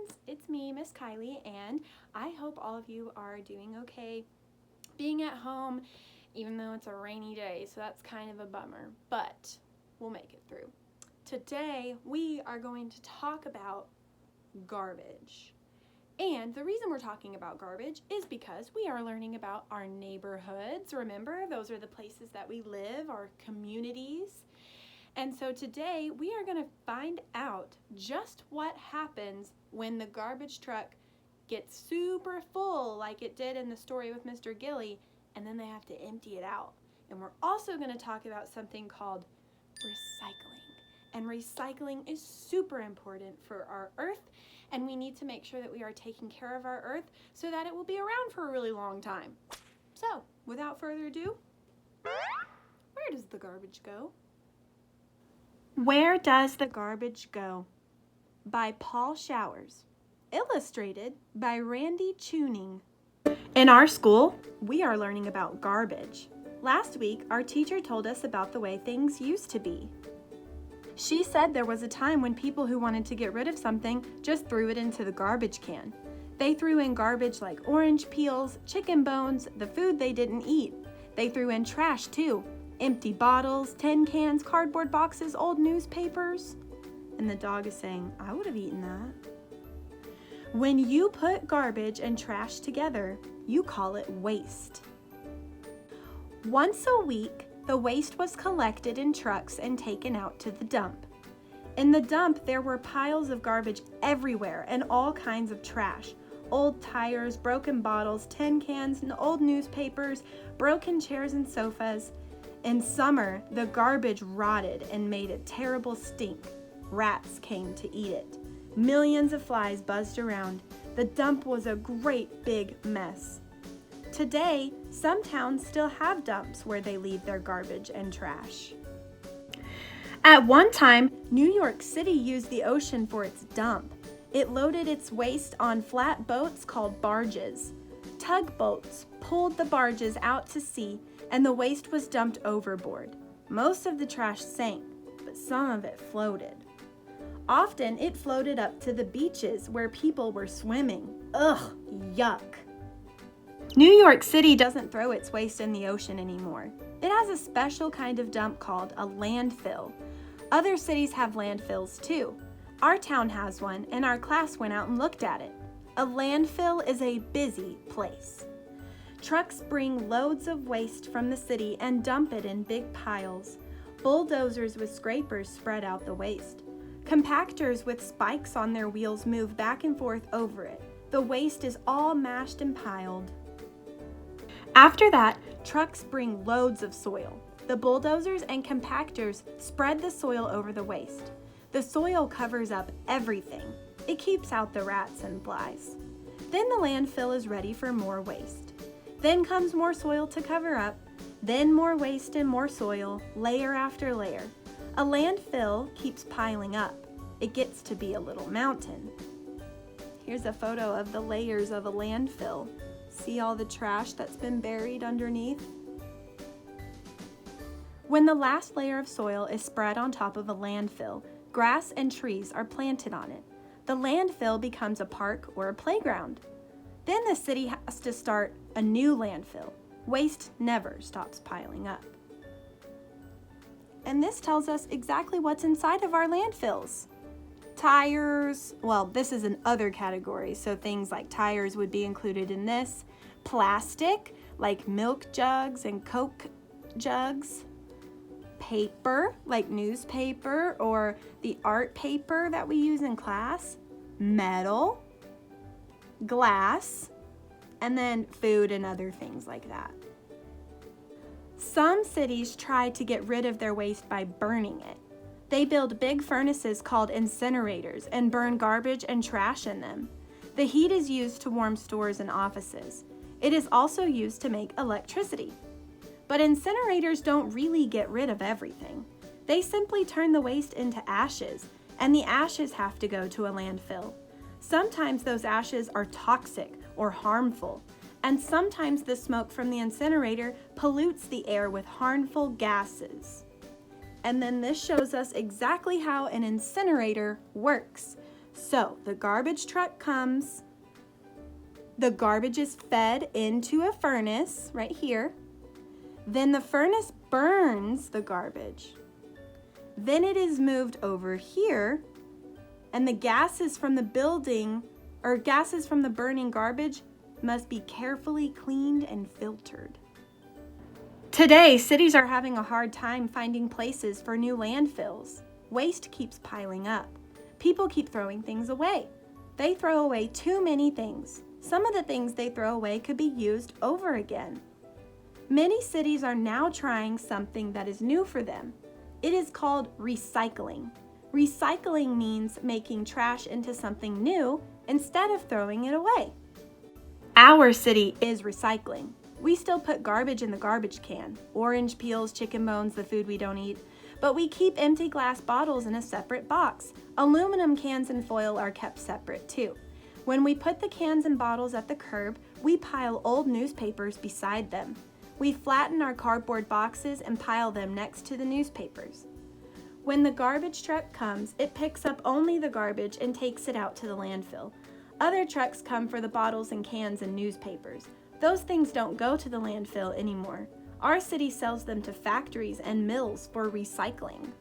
friends, it's me, Miss Kylie, and I hope all of you are doing okay being at home, even though it's a rainy day, so that's kind of a bummer, but we'll make it through. Today, we are going to talk about garbage. And the reason we're talking about garbage is because we are learning about our neighborhoods. Remember, those are the places that we live, our communities. And so today we are going to find out just what happens when the garbage truck gets super full, like it did in the story with Mr. Gilly, and then they have to empty it out. And we're also going to talk about something called recycling. And recycling is super important for our earth, and we need to make sure that we are taking care of our earth so that it will be around for a really long time. So, without further ado, where does the garbage go? Where Does the Garbage Go? By Paul Showers. Illustrated by Randy Tuning. In our school, we are learning about garbage. Last week, our teacher told us about the way things used to be. She said there was a time when people who wanted to get rid of something just threw it into the garbage can. They threw in garbage like orange peels, chicken bones, the food they didn't eat. They threw in trash too. Empty bottles, tin cans, cardboard boxes, old newspapers. And the dog is saying, I would have eaten that. When you put garbage and trash together, you call it waste. Once a week, the waste was collected in trucks and taken out to the dump. In the dump, there were piles of garbage everywhere and all kinds of trash. Old tires, broken bottles, tin cans, and old newspapers, broken chairs and sofas. In summer, the garbage rotted and made a terrible stink. Rats came to eat it. Millions of flies buzzed around. The dump was a great big mess. Today, some towns still have dumps where they leave their garbage and trash. At one time, New York City used the ocean for its dump. It loaded its waste on flat boats called barges. Tugboats pulled the barges out to sea, and the waste was dumped overboard. Most of the trash sank, but some of it floated. Often it floated up to the beaches where people were swimming. Ugh, yuck. New York City doesn't throw its waste in the ocean anymore. It has a special kind of dump called a landfill. Other cities have landfills too. Our town has one, and our class went out and looked at it. A landfill is a busy place. Trucks bring loads of waste from the city and dump it in big piles. Bulldozers with scrapers spread out the waste. Compactors with spikes on their wheels move back and forth over it. The waste is all mashed and piled. After that, trucks bring loads of soil. The bulldozers and compactors spread the soil over the waste. The soil covers up everything. It keeps out the rats and flies. Then the landfill is ready for more waste. Then comes more soil to cover up, then more waste and more soil, layer after layer. A landfill keeps piling up. It gets to be a little mountain. Here's a photo of the layers of a landfill. See all the trash that's been buried underneath? When the last layer of soil is spread on top of a landfill, grass and trees are planted on it. The landfill becomes a park or a playground. Then the city has to start a new landfill. Waste never stops piling up. And this tells us exactly what's inside of our landfills. Tires, well, this is an other category, so things like tires would be included in this. Plastic, like milk jugs and Coke jugs. Paper, like newspaper or the art paper that we use in class. Metal, glass, and then food and other things like that. Some cities try to get rid of their waste by burning it. They build big furnaces called incinerators and burn garbage and trash in them. The heat is used to warm stores and offices. It is also used to make electricity. But incinerators don't really get rid of everything. They simply turn the waste into ashes, and the ashes have to go to a landfill. Sometimes those ashes are toxic or harmful, and sometimes the smoke from the incinerator pollutes the air with harmful gases. And then this shows us exactly how an incinerator works. So the garbage truck comes, the garbage is fed into a furnace right here. Then the furnace burns the garbage. Then it is moved over here, and the gases from the building, or gases from the burning garbage, must be carefully cleaned and filtered. Today, cities are having a hard time finding places for new landfills. Waste keeps piling up. People keep throwing things away. They throw away too many things. Some of the things they throw away could be used over again. Many cities are now trying something that is new for them. It is called recycling. Recycling means making trash into something new instead of throwing it away. Our city is recycling. We still put garbage in the garbage can, orange peels, chicken bones, the food we don't eat, but we keep empty glass bottles in a separate box. Aluminum cans and foil are kept separate too. When we put the cans and bottles at the curb, we pile old newspapers beside them. We flatten our cardboard boxes and pile them next to the newspapers. When the garbage truck comes, it picks up only the garbage and takes it out to the landfill. Other trucks come for the bottles and cans and newspapers. Those things don't go to the landfill anymore. Our city sells them to factories and mills for recycling.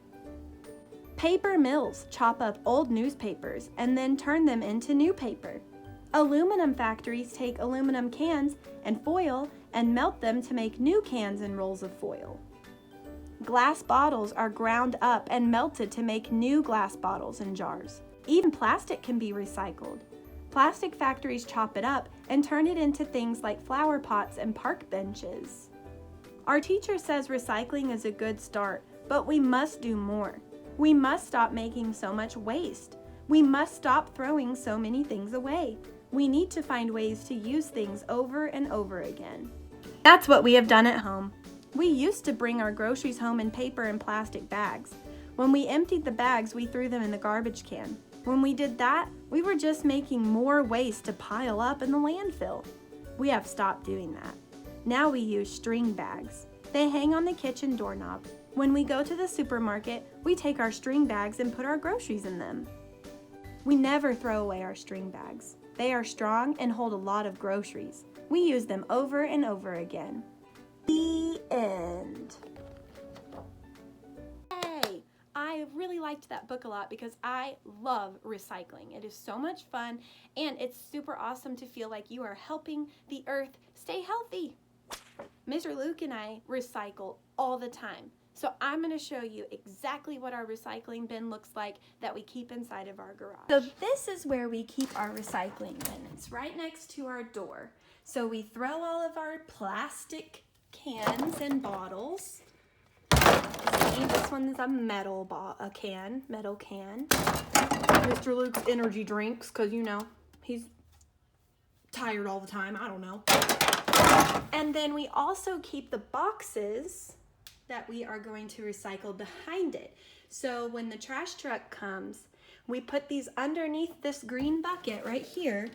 Paper mills chop up old newspapers and then turn them into new paper. Aluminum factories take aluminum cans and foil and melt them to make new cans and rolls of foil. Glass bottles are ground up and melted to make new glass bottles and jars. Even plastic can be recycled. Plastic factories chop it up and turn it into things like flower pots and park benches. Our teacher says recycling is a good start, but we must do more. We must stop making so much waste. We must stop throwing so many things away. We need to find ways to use things over and over again. That's what we have done at home. We used to bring our groceries home in paper and plastic bags. When we emptied the bags, we threw them in the garbage can. When we did that, we were just making more waste to pile up in the landfill. We have stopped doing that. Now we use string bags. They hang on the kitchen doorknob. When we go to the supermarket, we take our string bags and put our groceries in them. We never throw away our string bags. They are strong and hold a lot of groceries. We use them over and over again. The end. Hey, I really liked that book a lot because I love recycling. It is so much fun and it's super awesome to feel like you are helping the earth stay healthy. Mr. Luke and I recycle all the time. So I'm going to show you exactly what our recycling bin looks like that we keep inside of our garage. So this is where we keep our recycling bin. It's right next to our door. So we throw all of our plastic cans and bottles. See, this one is a metal can. Mr. Luke's energy drinks, because you know, he's tired all the time. I don't know. And then we also keep the boxes that we are going to recycle behind it. So when the trash truck comes, we put these underneath this green bucket right here.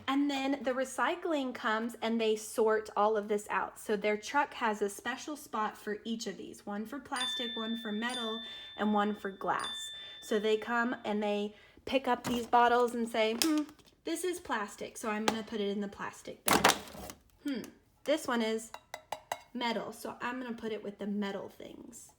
And then the recycling comes and they sort all of this out. So their truck has a special spot for each of these. One for plastic, one for metal, and one for glass. So they come and they pick up these bottles and say, this is plastic, so I'm gonna put it in the plastic bin. This one is metal, so I'm gonna put it with the metal things.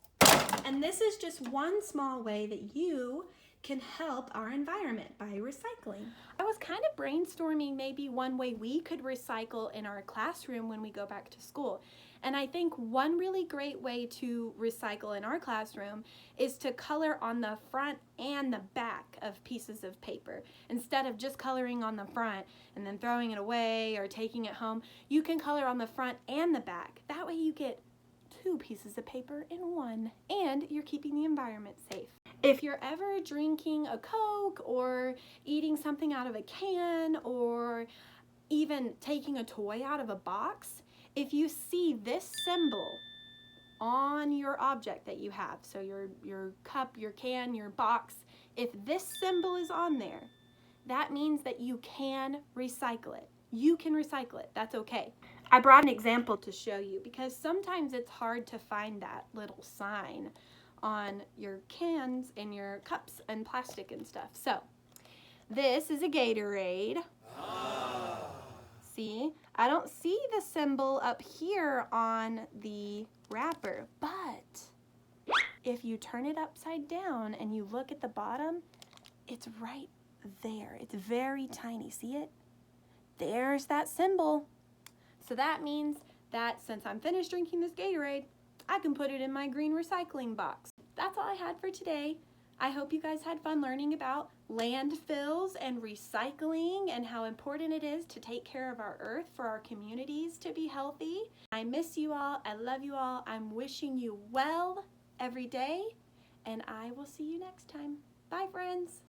And this is just one small way that you can help our environment by recycling. I was kind of brainstorming maybe one way we could recycle in our classroom when we go back to school. And I think one really great way to recycle in our classroom is to color on the front and the back of pieces of paper. Instead of just coloring on the front and then throwing it away or taking it home, you can color on the front and the back. That way you get 2 pieces of paper in one, and you're keeping the environment safe. If you're ever drinking a Coke or eating something out of a can or even taking a toy out of a box, if you see this symbol on your object that you have, so your cup, your can, your box, if this symbol is on there, that means that you can recycle it. You can recycle it. That's okay. I brought an example to show you because sometimes it's hard to find that little sign on your cans and your cups and plastic and stuff. So this is a Gatorade. See, I don't see the symbol up here on the wrapper, but if you turn it upside down and you look at the bottom, it's right there. It's very tiny. See it? There's that symbol. So that means that since I'm finished drinking this Gatorade, I can put it in my green recycling box. That's all I had for today. I hope you guys had fun learning about landfills and recycling and how important it is to take care of our earth for our communities to be healthy. I miss you all. I love you all. I'm wishing you well every day, and I will see you next time. Bye, friends.